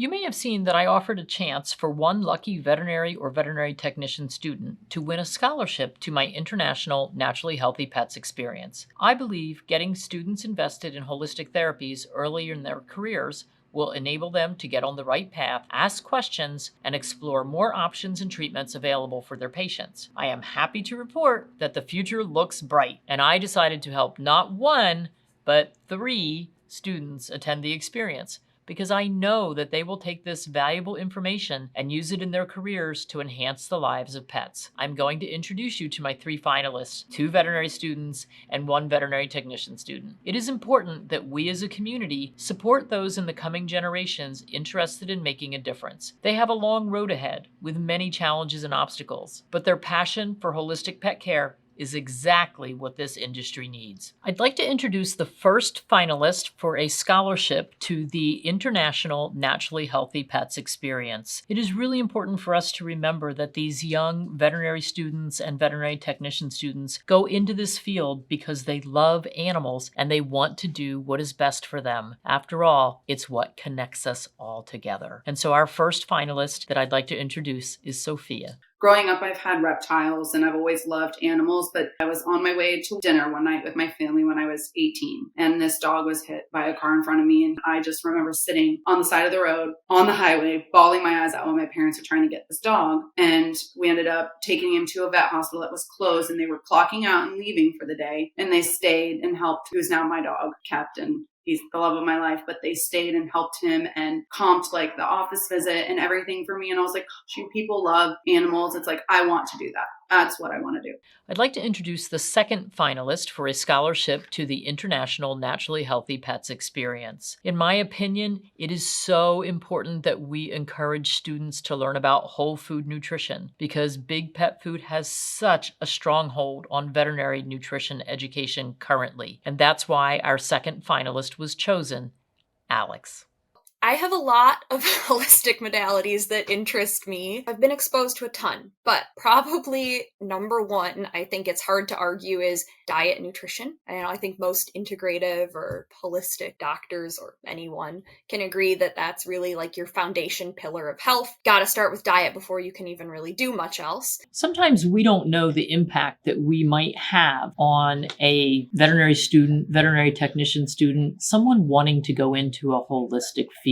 You may have seen that I offered a chance for one lucky veterinary or veterinary technician student to win a scholarship to my International Naturally Healthy Pets experience. I believe getting students invested in holistic therapies early in their careers will enable them to get on the right path, ask questions, and explore more options and treatments available for their patients. I am happy to report that the future looks bright, and I decided to help not one, but 3 students attend the experience, because I know that they will take this valuable information and use it in their careers to enhance the lives of pets. I'm going to introduce you to my 3 finalists, 2 veterinary students and 1 veterinary technician student. It is important that we as a community support those in the coming generations interested in making a difference. They have a long road ahead with many challenges and obstacles, but their passion for holistic pet care is exactly what this industry needs. I'd like to introduce the first finalist for a scholarship to the International Naturally Healthy Pets experience. It is really important for us to remember that these young veterinary students and veterinary technician students go into this field because they love animals and they want to do what is best for them. After all, it's what connects us all together. And so our first finalist that I'd like to introduce is Sophia. Growing up, I've had reptiles and I've always loved animals, but I was on my way to dinner one night with my family when I was 18, and this dog was hit by a car in front of me. And I just remember sitting on the side of the road on the highway, bawling my eyes out while my parents were trying to get this dog. And we ended up taking him to a vet hospital that was closed, and they were clocking out and leaving for the day. And they stayed and helped, who's now my dog, Captain. He's the love of my life, but they stayed and helped him and comped like the office visit and everything for me. And I was like, shoot, people love animals. It's like, I want to do that. That's what I want to do. I'd like to introduce the second finalist for a scholarship to the International Naturally Healthy Pets experience. In my opinion, it is so important that we encourage students to learn about whole food nutrition because big pet food has such a strong hold on veterinary nutrition education currently. And that's why our second finalist was chosen, Alex. I have a lot of holistic modalities that interest me. I've been exposed to a ton, but probably number one, I think it's hard to argue, is diet and nutrition. And I think most integrative or holistic doctors or anyone can agree that that's really like your foundation pillar of health. Got to start with diet before you can even really do much else. Sometimes we don't know the impact that we might have on a veterinary student, veterinary technician student, someone wanting to go into a holistic field.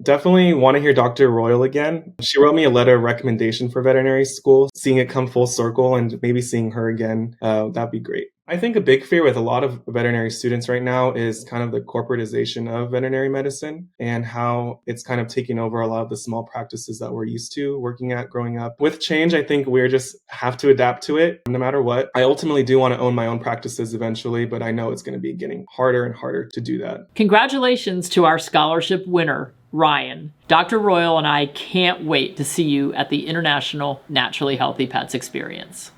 Definitely want to hear Dr. Royal again. She wrote me a letter of recommendation for veterinary school. Seeing it come full circle and maybe seeing her again, that'd be great. I think a big fear with a lot of veterinary students right now is kind of the corporatization of veterinary medicine and how it's kind of taking over a lot of the small practices that we're used to working at growing up. With change, I think we just have to adapt to it no matter what. I ultimately do want to own my own practices eventually, but I know it's going to be getting harder and harder to do that. Congratulations to our scholarship winner, Ryan. Dr. Royal and I can't wait to see you at the International Naturally Healthy Pets experience.